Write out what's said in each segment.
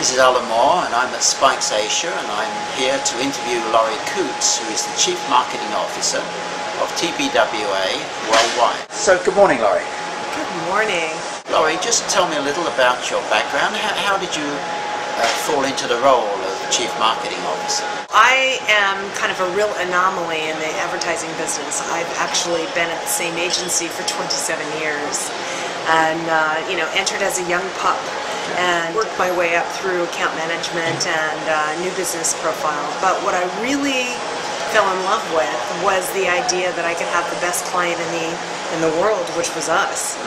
This is Allein Moore, and I'm at Spikes Asia, and I'm here to interview Laurie Coots, who is the Chief Marketing Officer of TBWA Worldwide. So, good morning, Laurie. Good morning. Laurie, just tell me a little about your background. How did you fall into the role of Chief Marketing Officer? I am kind of a real anomaly in the advertising business. I've actually been at the same agency for 27 years and, entered as a young pup and worked my way up through account management and new business profile. But what I really fell in love with was the idea that I could have the best client in the world, which was us,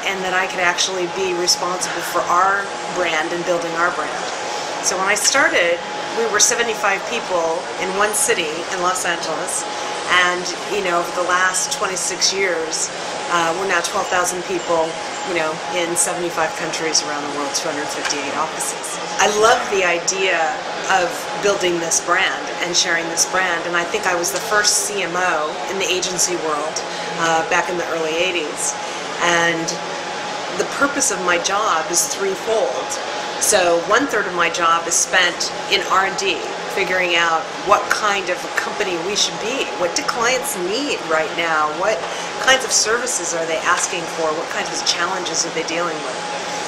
and that I could actually be responsible for our brand and building our brand. So when I started, we were 75 people in one city in Los Angeles, and over the last 26 years, we're now 12,000 people, in 75 countries around the world, 258 offices. I love the idea of building this brand and sharing this brand, and I think I was the first CMO in the agency world back in the early 80s. And the purpose of my job is threefold. So 1/3 of my job is spent in R&D, figuring out what kind of a company we should be. What do clients need right now? What kinds of services are they asking for? What kinds of challenges are they dealing with?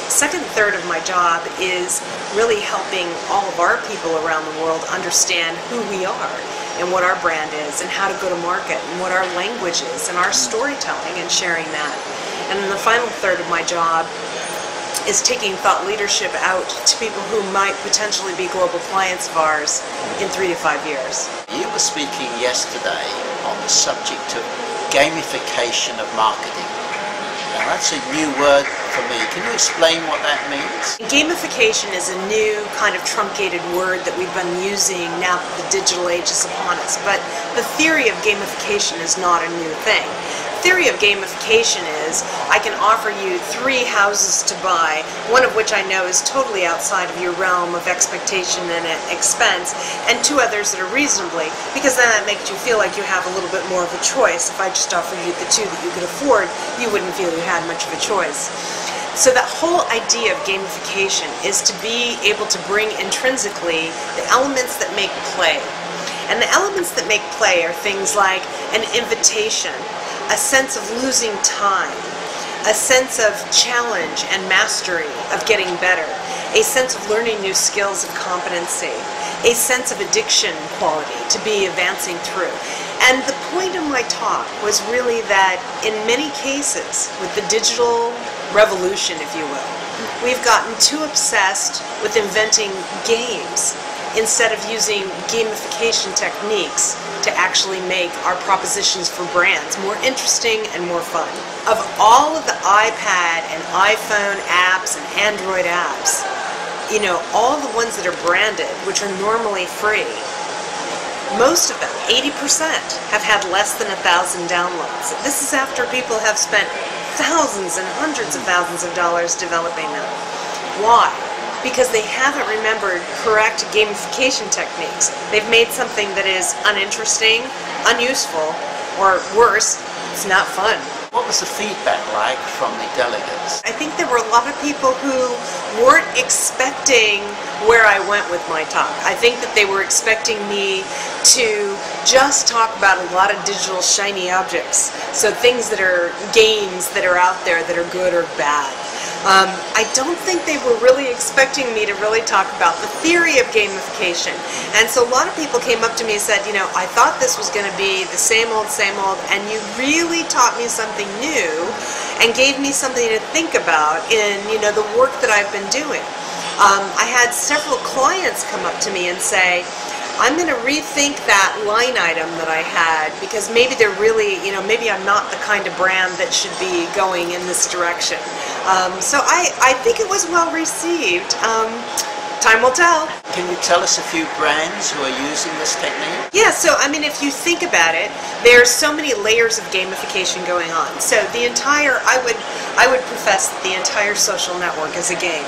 Second third of my job is really helping all of our people around the world understand who we are and what our brand is and how to go to market and what our language is and our storytelling and sharing that. And then the final third of my job is taking thought leadership out to people who might potentially be global clients of ours in 3 to 5 years. You were speaking yesterday on the subject of gamification of marketing. Now that's a new word for me. Can you explain what that means? Gamification is a new kind of truncated word that we've been using now that the digital age is upon us. But the theory of gamification is not a new thing. The theory of gamification is I can offer you 3 houses to buy, one of which I know is totally outside of your realm of expectation and expense, and 2 others that are reasonably, because then that makes you feel like you have a little bit more of a choice. If I just offered you the 2 that you could afford, you wouldn't feel you had much of a choice. So that whole idea of gamification is to be able to bring intrinsically the elements that make play. And the elements that make play are things like an invitation, a sense of losing time, a sense of challenge and mastery of getting better, a sense of learning new skills and competency, a sense of addiction quality to be advancing through. And the point of my talk was really that in many cases, with the digital revolution, if you will, we've gotten too obsessed with inventing games instead of using gamification techniques to actually make our propositions for brands more interesting and more fun. Of all of the iPad and iPhone apps and Android apps, all the ones that are branded, which are normally free, most of them, 80%, have had less than 1,000 downloads. This is after people have spent thousands and hundreds of thousands of dollars developing them. Why? Because they haven't remembered correct gamification techniques. They've made something that is uninteresting, unuseful, or worse, it's not fun. What was the feedback like from the delegates? I think there were a lot of people who weren't expecting where I went with my talk. I think that they were expecting me to just talk about a lot of digital shiny objects. So things that are games that are out there that are good or bad. I don't think they were really expecting me to really talk about the theory of gamification. And so a lot of people came up to me and said, I thought this was going to be the same old, and you really taught me something new and gave me something to think about in, the work that I've been doing. I had several clients come up to me and say, I'm going to rethink that line item that I had because maybe they're really, maybe I'm not the kind of brand that should be going in this direction. So I think it was well received. Time will tell. Can you tell us a few brands who are using this technique? Yeah, so if you think about it, there's so many layers of gamification going on. So the entire, I would profess that the entire social network is a game.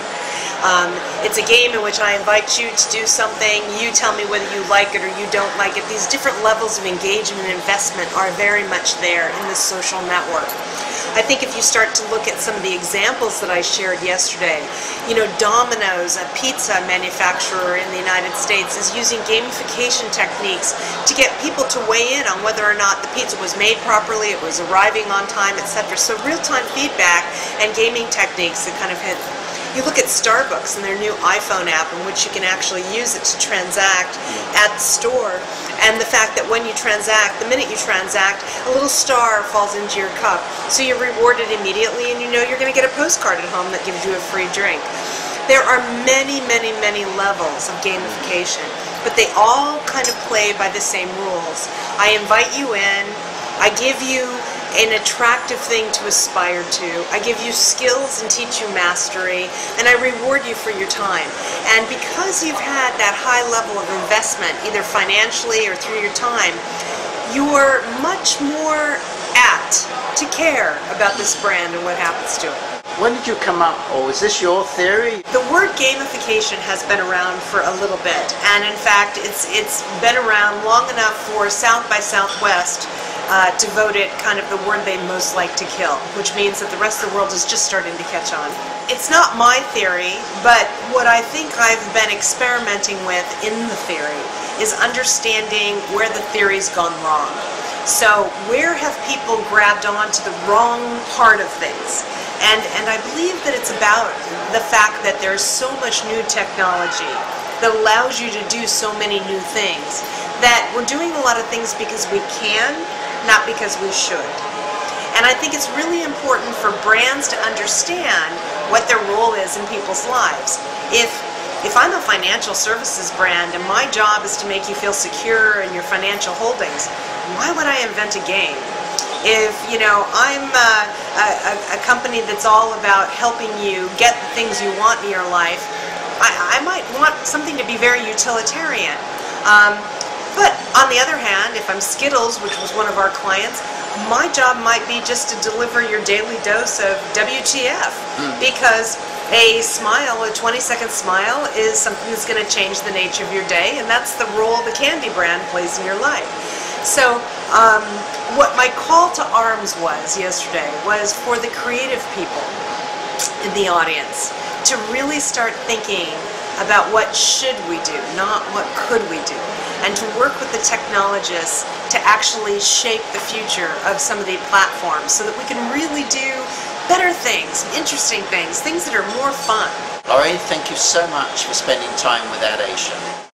It's a game in which I invite you to do something, you tell me whether you like it or you don't like it. These different levels of engagement and investment are very much there in this social network. I think if you start to look at some of the examples that I shared yesterday, Domino's, a pizza manufacturer in the United States, is using gamification techniques to get people to weigh in on whether or not the pizza was made properly, it was arriving on time, etc. So real-time feedback and gaming techniques that kind of hit. You look at Starbucks and their new iPhone app in which you can actually use it to transact at the store, and the fact that when you transact, the minute you transact, a little star falls into your cup. So you're rewarded immediately and you know you're going to get a postcard at home that gives you a free drink. There are many, many, many levels of gamification, but they all kind of play by the same rules. I invite you in, I give you an attractive thing to aspire to. I give you skills and teach you mastery, and I reward you for your time. And because you've had that high level of investment, either financially or through your time, you're much more apt to care about this brand and what happens to it. When did you come up, or is this your theory? The word gamification has been around for a little bit, and in fact it's been around long enough for South by Southwest to vote it kind of the word they most like to kill, which means that the rest of the world is just starting to catch on. It's not my theory, but what I think I've been experimenting with in the theory is understanding where the theory's gone wrong. So where have people grabbed on to the wrong part of things? And I believe that it's about the fact that there's so much new technology that allows you to do so many new things, that we're doing a lot of things because we can, not because we should. And I think it's really important for brands to understand what their role is in people's lives. If I'm a financial services brand and my job is to make you feel secure in your financial holdings, why would I invent a game? If I'm a company that's all about helping you get the things you want in your life, I might want something to be very utilitarian. But on the other hand, if I'm Skittles, which was one of our clients, my job might be just to deliver your daily dose of WTF, because a smile, a 20-second smile, is something that's going to change the nature of your day, and that's the role the candy brand plays in your life. So what my call to arms was yesterday was for the creative people in the audience to really start thinking about what should we do, not what could we do, and to work with the technologists to actually shape the future of some of the platforms so that we can really do better things, interesting things that are more fun. Laurie, thank you so much for spending time with Allein.